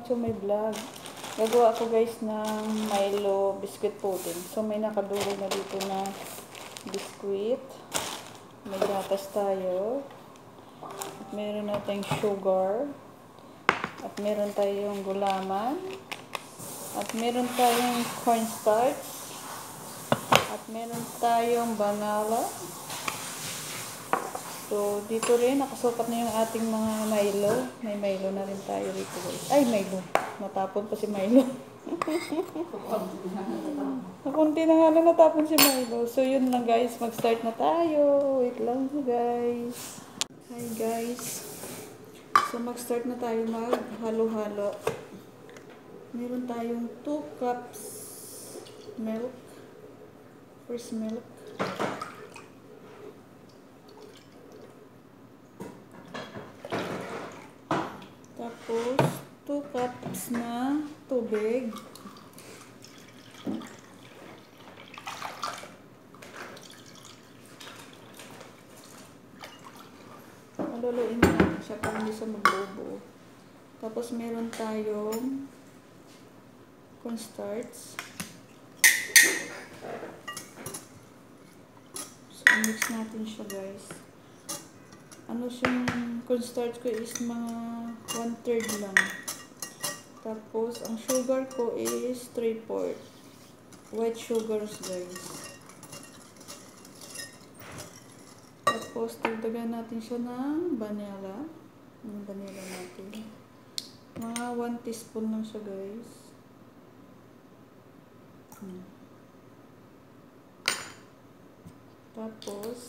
to my vlog. Gagawa ako guys ng Milo biscuit pudding. So may nakaduro na dito na biscuit. May gatas tayo. At meron natin sugar. At meron tayong gulaman. At meron tayong cornstarch. At meron tayong banana. So, dito rin, nakasukat na yung ating mga Milo. May Milo na rin tayo rito guys. Ay, Milo. Natapon pa si Milo. Nakunti na nga lang natapon si Milo. So, yun lang guys. Mag-start na tayo. Wait lang guys. Hi guys. So, mag-start na tayo mag-halo-halo. Meron tayong 2 cups milk. First milk. Tapos, 2 cups na tubig. Maluluin natin siya para hindi siya magbobo. Tapos, meron tayong cornstarch. So, mix natin siya guys. Ano siyang cornstarch ko is mga 1/3 lang. Tapos, ang sugar ko is 3/4. White sugars, guys. Tapos, dagdagan natin siya ng vanilla. Yung vanilla natin. Mga 1 teaspoon lang siya, guys. Tapos,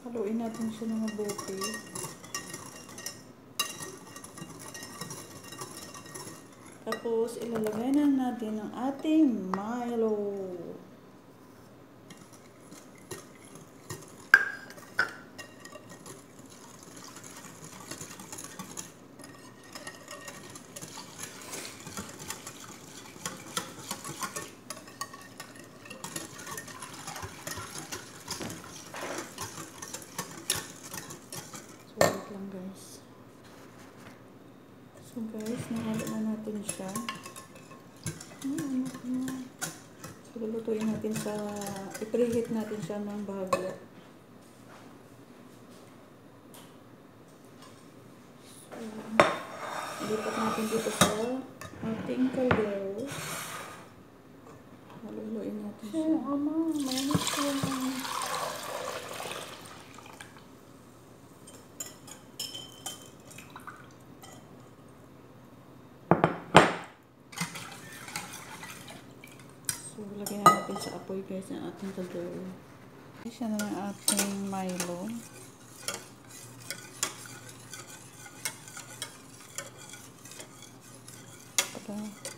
haluin natin siya ng mabuti. Tapos, ilalagay na natin ang ating Milo. So guys, nahalo na natin siya. So lulutuin natin sa, i-preheat natin siya ng bahagya. So, lipat natin dito sa ating kaldero. Haluluin natin siya. Manis ko lang. So, lagyan natin sa apoy guys ang ating kaldero. Isa na ang ating Milo.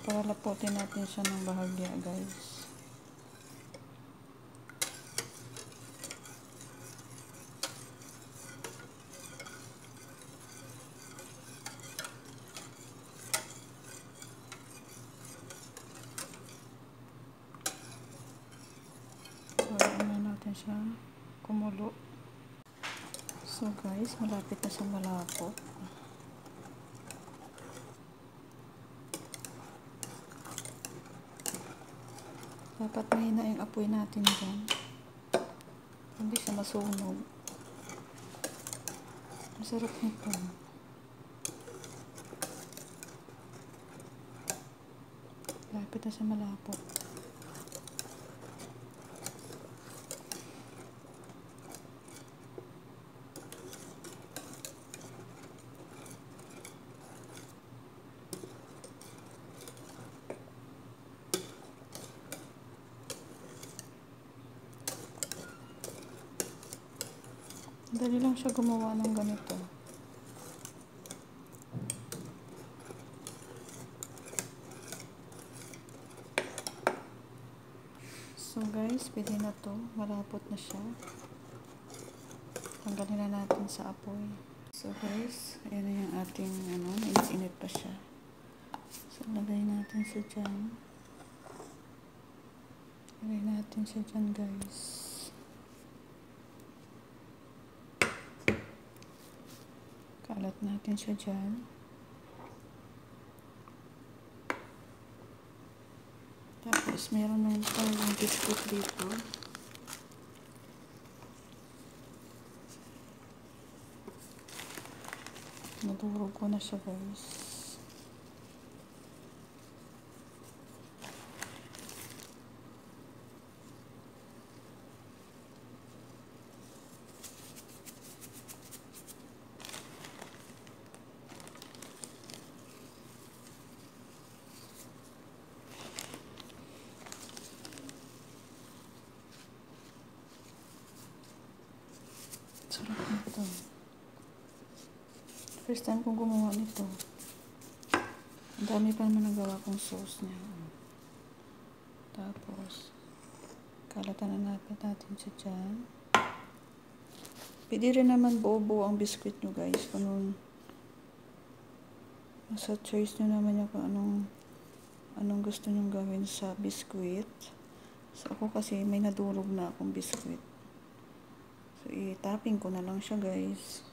Para laputin natin siya ng bahagya guys. Siya kumulo. So guys, malapit na siya malapot. Dapat mahina yung apoy natin dyan. Hindi siya masunog. Masarap nito. Malapit na siya malapot. Dali lang siya gumawa ng ganito. So guys, pwede na to. Malapot na siya. Tanggalin na natin sa apoy. So guys, ayan na yung ating init pa siya. So lagay natin siya dyan. Lagay natin siya dyan guys. Kalat natin siya dyan. Tapos meron na yung biscuit dito. Nadurog ko na siya, guys. Sarap nito. First time kong gumawa nito. Ang dami pa naman nagawa kong sauce niya. Tapos, kalatan na natin siya dyan. Pwede rin naman buo-buo ang biscuit nyo, guys. Kung nasa choice nyo naman yung kung anong gusto nyo gawin sa biscuit. So, ako kasi may nadurog na akong biscuit. So, i-topping ko na lang siya, guys.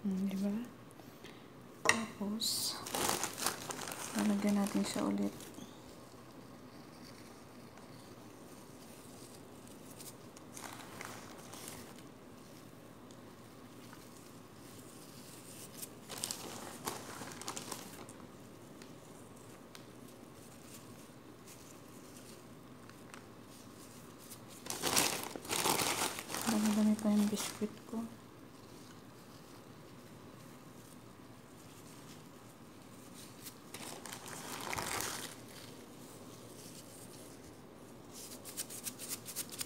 Diba? Tapos, lalagyan natin siya ulit. Dami-dami pa yung biscuit ko.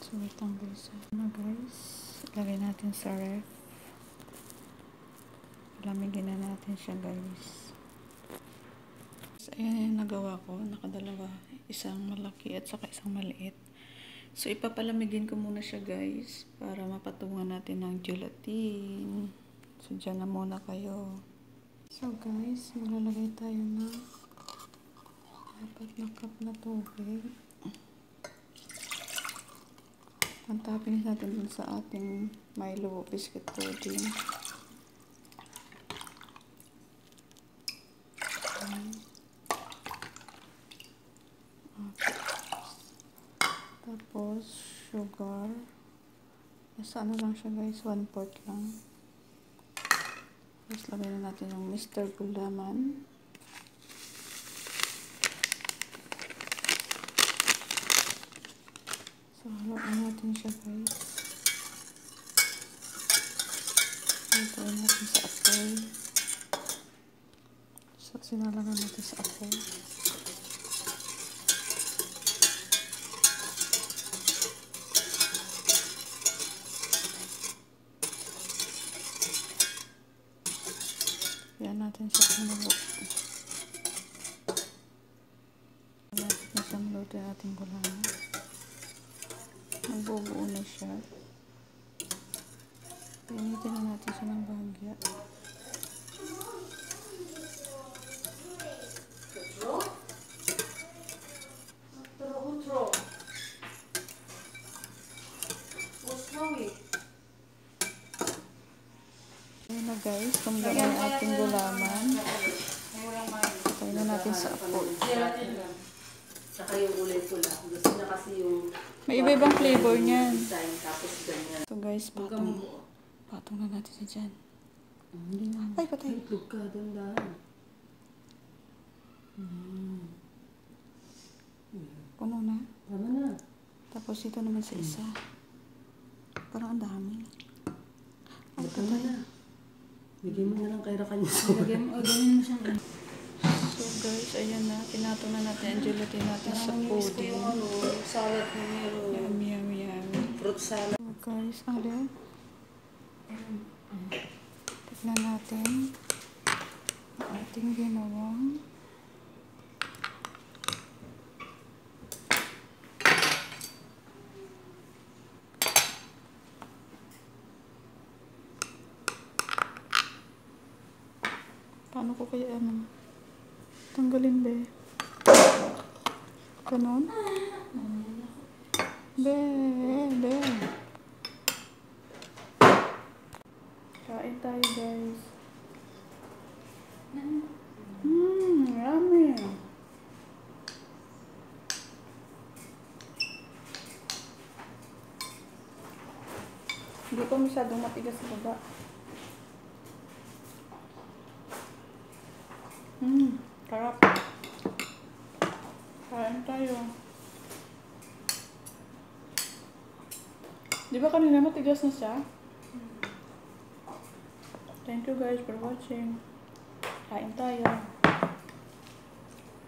So, wait lang guys. Guys, ilagay natin sa ref. Lamigin na natin siya, guys. So, ayan yung nagawa ko. Nakadalawa. Isang malaki at saka isang maliit. So, ipapalamigin ko muna siya, guys, para mapatungan natin ng gelatin. So, dyan na muna kayo. So, guys, maglalagay tayo ng 4 na cup na tubig. Ang toppings natin dun sa ating Milo biscuit pudding. Tapos, sugar. Nasa ano lang siya, guys, 1/4 lang. Tapos, lagay na natin yung Mr. Gulaman. So, haluin natin siya, guys. Haluin natin sa apoy. So, sinalagan natin sa apoy. Yan natin siya kumulo. Natin na siya maluto yung ating gulaman. Magbubuo na siya. Pinitin na natin siya ng bahagya. Ayan na, guys, kumulo na yung ating gulaman. Tayo na natin sa apoy. Saka yung kulay pula. Gusto niya kasi yung... May iba-ibang flavor niyan. Tapos ganyan. So guys, patong na natin siya dyan. Hindi na. Ay, patay. Itlog ka, dandahan. Puno na. Tama na. Tapos ito naman sa isa. Parang ang dami. Ay, Tama patay. na. Bigyan mo na lang kay Rakan niya. Lagyan mo siya. So guys, ayan na. Pinato na natin ang gelatin natin sa pudding. Salad na meron. Yummy, yummy, yummy. Fruit salad. So guys, alin? Tignan natin ang ating ginawang paano ko kaya tanggalin ba? Ganon? Be. Kain tayo, guys. Yummy. Hindi pa masyadong matigas sa baba. Sarap. Kain tayo. Di ba kanina matigas na siya? Thank you guys for watching. Kain tayo.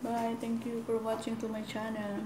Bye. Thank you for watching to my channel.